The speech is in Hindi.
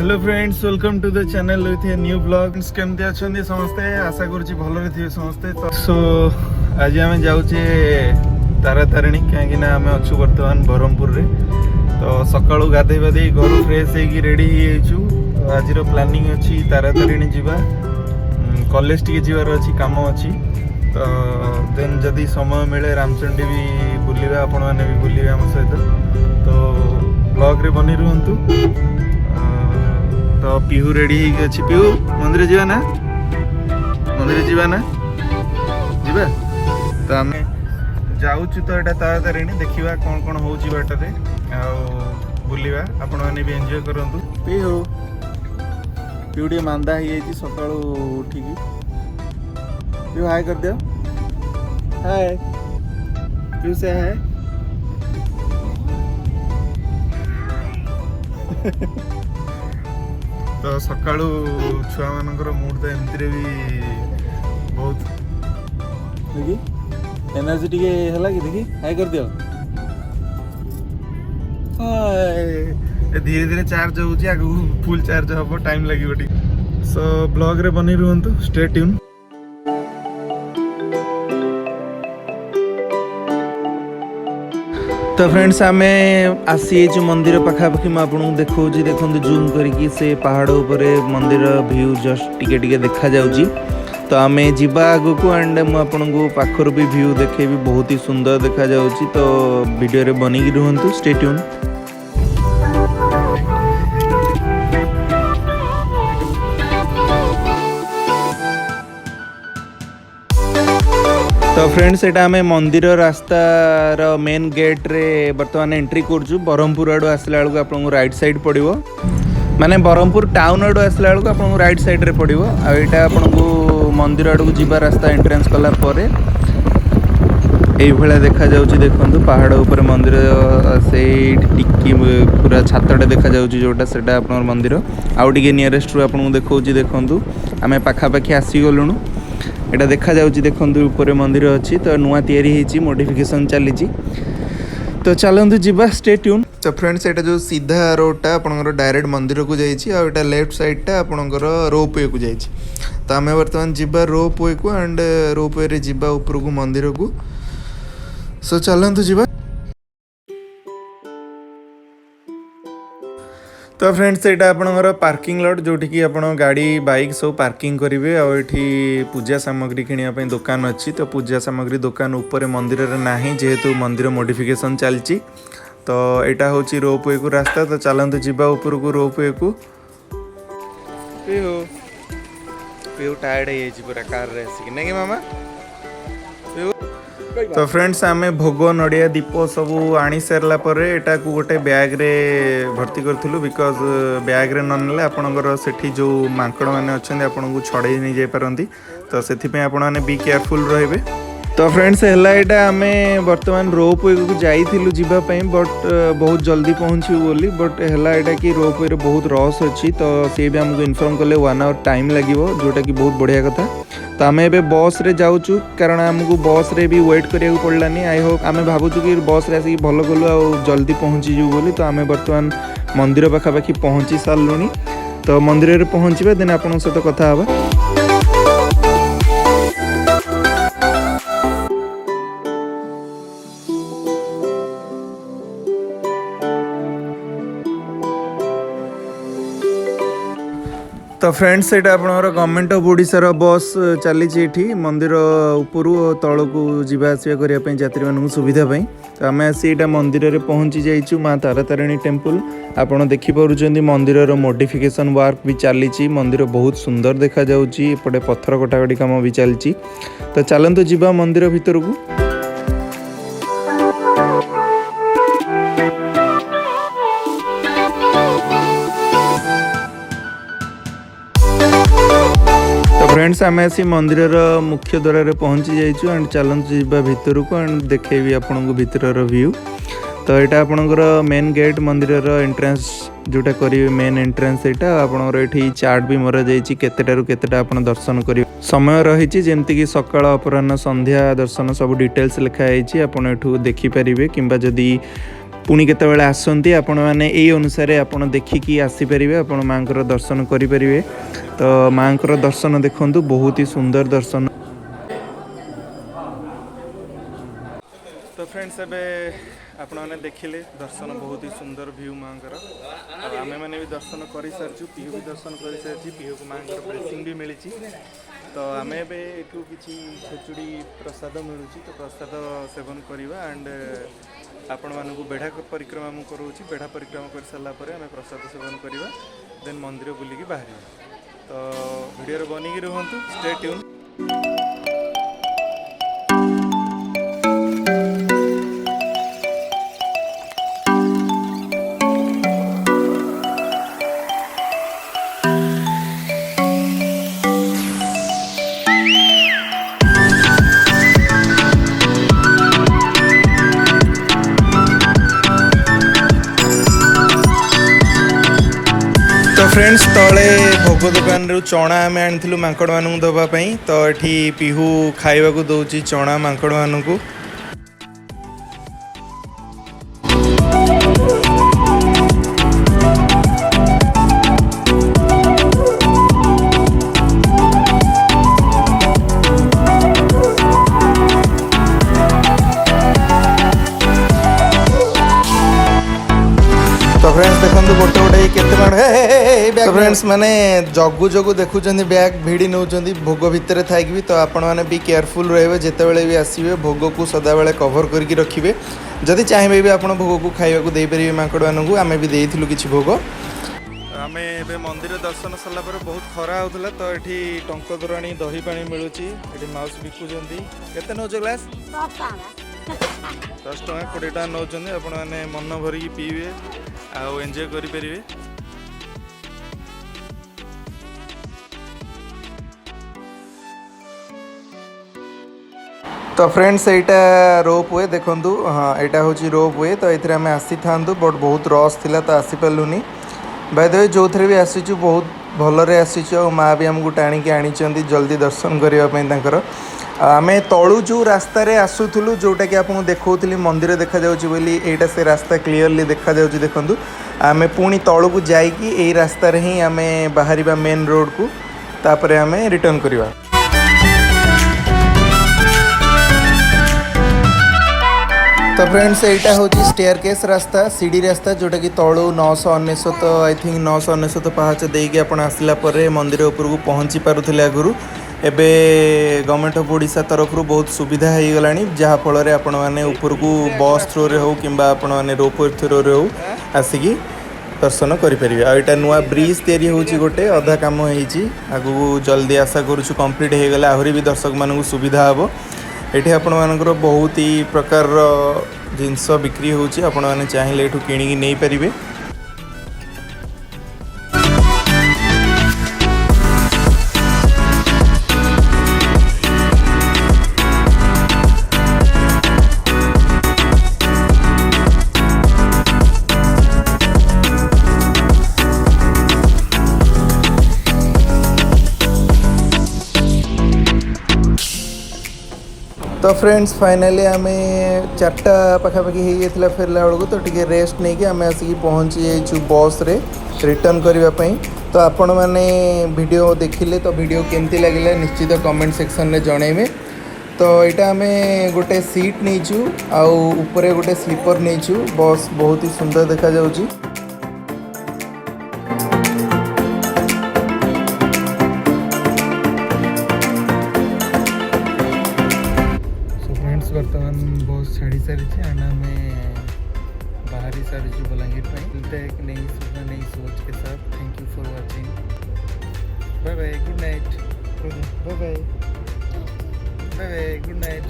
Hello friends, welcome to the channel with a new blog. केमती अच्छे समस्ते? आशा करुँची भलरे थे समस्ते। सो आज आम जाऊे तारातारिणी कहीं आम अच्छु बर्तमान ब्रह्मपुर रे। तो सका गाधे बाधे घर फ्रेश हो रेडी हो। तो आज प्लानिंग अच्छी तारातारिणी जावा, कॉलेज टी जीवार अच्छी काम अच्छी। तो देन जदि समय मिले रामचंडी भी बुलवा, आपण मैंने भी बुलवे आम सहित। तो ब्लॉग रे बनी रुहतु। तो पिहू रेडी अच्छी। पिहू मंदिर जीवा ना, मंदिर जीवा ना जीवा। तो आम जाऊँ तो यहाँ तारातारिणी देखा कौन कौन हो बाटे बुलवा, आपण मैंने भी एंजॉय करंतु। पिहू पिहू टे मांदा हो सका उठिकी। पिहू हाय कर दियो, हाय पिहू से हाय। तो सका छुआ मानकर मूड तो एमती भी बहुत देखी एनर्जी टी है कि देखी हाय कर दियो। धीरे धीरे चार्ज होची, आगु फुल चार्ज हम टाइम लगे। सो ब्लॉग रे बनी रुहतु, स्टे ट्यून। तो फ्रेंड्स आम आसी मंदिर पाखापाखि मुझे देखा देखो जूम करके से पहाड़ उपर मंदिर व्यू जस्ट टिके देखा जाउची। तो आम जीवा आग को एंड मुझे पाखर भी व्यू देखे भी बहुत ही सुंदर देखा जाउची। तो वीडियो रे बनी रुहतु, स्टे ट्यून। तो फ्रेंड्स एटा आम मंदिर रास्तार मेन गेट रे बर्तमान एंट्री करछु। ब्रह्मपुर आड़ू आसला बेलू आपको राइट साइड पड़ो, माने ब्रह्मपुर टाउन आड़ू आसला बेलू आपको राइट साइड रे पड़ो। आईटा आपको मंदिर आड़ू जीवा रास्ता एंट्रेंस कला परे एई भला देखा जाउची। देखंतु पहाड़ ऊपर मंदिर से टिकी पूरा छातटे देखा जाउची, जोटा सेटा आपन मंदिर आउ टिके नियरेस्ट रू आपन देखौची। देखंतु आमे पाखापाखि आसी गलुनु। एटा देखा जाउची, देखंतु ऊपर मंदिर अच्छी। तो नुआ तैयारी होईची, मॉडिफिकेशन चली। तो चलंतु जीवा, स्टे ट्यून। तो फ्रेंड्स एटा जो सीधा रोडटा आपनकर डायरेक्ट मंदिर को जाईची, आ एटा लेफ्ट साइडटा आपनकर रोप वे को जाईची। तो आमे वर्तमान जीवा रोप वे को एंड रोप वे रे जीवा ऊपर को मंदिर को। सो चलंतु जीवा। तो फ्रेंड्स एटा आपनकर पार्किंग लॉट, जोठी कि आपण गाड़ी बाइक सब पार्किंग करेंगे। आठी पूजा सामग्री किनिया पई दुकान अच्छी। तो पूजा सामग्री दुकान ऊपर मंदिर रे नाही, जेहेतु मंदिर मॉडिफिकेशन चलची। तो एटा होची रोप वे को रास्ता। तो चलंतु जीवा ऊपर को रोप वे को। पिहू पिहू टायर्ड है पूरा कार रे आसिक नहीं मामा। तो फ्रेंड्स आमे भोग नड़िया दीप सब आनी सारा पर एटा को गोटे बैग रे भर्ती करूँ, बिकज बैग रे ननेले आपणकर सेठी जो मांकड़ मैंने अच्छे आपन को छड़े नहीं जाई पारंती। तो सेथिपे आपण माने बी केयरफुल रहिबे। तो फ्रेंड्स हैला एटा आमे वर्तमान रोप वे को जाइथिलु जीवा पई, बट बहुत जल्दी पहुंची बोली। बट हैला एटा कि रोप वे रे बहुत रस अच्छी। तो से भी हमको इन्फॉर्म कले 1 आवर टाइम लागिवो, जोटा कि बहुत बढ़िया कथा। तो आम एबे बस रे जाऊँ, कारण आमको बस रे भी वेट करिया पड़लानी। आई होप आम भावुँ कि बस रे आसिक भल गलु आ जल्दी पहुँची जीव बोली। तो आम बर्तमान मंदिर पाखापाखि पहुँची सारूँ। तो मंदिर रे पहुँचबा, देन आपन सहित कथा हबा। तो फ्रेंड्स एटा आपनकर गवर्नमेंट ऑफ ओडिशार बस चली मंदिर उपरू तल को जीवा आसिया करिया पई यात्री मानू सुविधा पई। तो आम आसी एटा मंदिर रे पहुँची जाइछु, माँ तारातारिणी टेम्पल। आपन देखि पारुचंदी मंदिर रो मॉडिफिकेशन वर्क भी चली। मंदिर बहुत सुंदर देखा जाउची, एपटे पत्थर कटाकटी काम भी चलची। तो चलंतु जीवा मंदिर भीतर को। फ्रेंड्स आम आसी मंदिर मुख्य द्वार रे पहुँची जाइछु एंड चलंतु जीवा भीतर को एंड देखेबी आपनको भीतर व्यू। तो यहाँ आपणकर मेन गेट मंदिर एंट्रेंस जोटा करेंगे मेन एंट्रेंस यहाँ आपणकर ये चार्ट भी मरा जाइए केतेटारू केतेटा आपण दर्शन करेंगे समय रही जमती कि सकाळ अपराह्न संध्या दर्शन सब डिटेल्स लिखाई आपड़ एठू देखिपारे कि जदि पुणी केतबेले आसंती आपण माने एई अनुसार आपण देखिकी आसी परिबे आपण मांकर दर्शन करि परिबे। तो मांकर दर्शन देखंतु बहुत ही सुंदर दर्शन। तो फ्रेंड्स एबे आपण माने देखिले दर्शन बहुत ही सुंदर व्यू मांकर आमे माने भी दर्शन करि सारछु पीहू भी दर्शन करि सारछि पीहू को मांकर ब्लेसिंग भी मिलिछि। तो आमे एबे एठू किछि खेचुड़ी प्रसाद मिलुछि तो प्रसाद सेवन करवा एंड आपण मानकु बेढ़ा परिक्रमा मु करूछि बेढ़ा परिक्रमा कर सारा पर आमे प्रसाद सेवन करवा देन मंदिर बुलिकी बाहर। तो वीडियो बनिकी रहंतु स्टे ट्यून। तो फ्रेंड्स तले भोग दुकान रू चना आम आनी मांकड़ मानू दवापाई। तो ये पीहू खाइबा को दौची चना मांकड़ मानू। तो फ्रेंड्स देखो गोटे गोटे केते तो फ्रेंड्स माने जगु जगु देखुचंदी बैग भिड़ी नौचंदी भोग भितर थाई भी। तो आपण माने भी केयरफुल रहिबे जेतेबेले भी आसीबे भोग को सदा बेले कवर करके रखिबे। जदि चाहिबे भी आपण भोग को खाइबा को देई परिबे मांकड़ मानू। आमे भी देइथिलु किछि भोग। आमे एबे मंदिर दर्शन सल्ला पर बहुत खरा होतला। तो एठी टंक दुराणी दही पानी मिलुची एठी माउस बिकुचंदी केते नौच ग्लास 10 टका 20 टका नौचंदी। आपण माने मन भरी पीबे आ एंजॉय करि परिबे। तो फ्रेंड्स यहाँ रोप वे देखूँ हाँ यहाँ हूँ रोप वे। तो ये आम आसी था बट बहुत रस थिला तो आसी पार्लुनी। बाय द वे जो थे भी आसीचु बहुत भलरे आसीचु माँ भी आमको टाणिकी आनी जल्दी दर्शन करने। आम तलू जो रास्तार आसूलु जोटा कि आपको देखा मंदिर देखा बोली यहाँ से रास्ता क्लीयरली देखा देखूँ। आम पुणी तलू को जाइकी यही रास्तार ही आम बाहर मेन रोड को तापर आम रिटर्न करवा। तो फ्रेंड्स यहाँ हूँ स्टेयरकेस रास्ता सीढ़ी रास्ता जोटा कि तलू 999 आई थिंक 999 पाहाच देकी आप आसला मंदिर उपरको पहुँची पारुले आगुरी। एबे गवर्नमेंट ऑफ ओडिशा तरफ बहुत सुविधा हो गला जहाँफल आपण मैंने उपरको बस थ्रो रे हो कि आपण मैंने रोप थ्रो रे हो आसिकी दर्शन करेंगे। आईटा नुआ ब्रिज तैयारी होची गोटे अधा काम होती आगू जल्दी आशा करूँ कंप्लीट हो गला आहरी भी दर्शक मानू सुविधा हम। ये आपण मानकर बहुत ही प्रकार जिनस बिक्री होची आपण माने चाहिए एठू किणिकी नहीं पारिबे। तो फ्रेंड्स फाइनली आम 4टा पाखापाखि हो जाता फेरला बेलू। तो टी रेस्ट नहीं कि आम आसिक पहुँची जाइए बस रे रिटर्न करने। तो आपण मैंने वीडियो देखिले तो वीडियो केमती लगे निश्चित कमेंट सेक्शन में जनइबे। तो यहाँ आम गोटे सीट नहींचु आउ गोटे स्लीपर नहींचु बस बहुत ही सुंदर देखा जाउची। बर्तमान बस छाड़ी सारी एंड आम बाहर सारी बलांगीर एक नई सोच के साथ। Thank you for watching. Bye bye good night. Bye bye bye bye good night.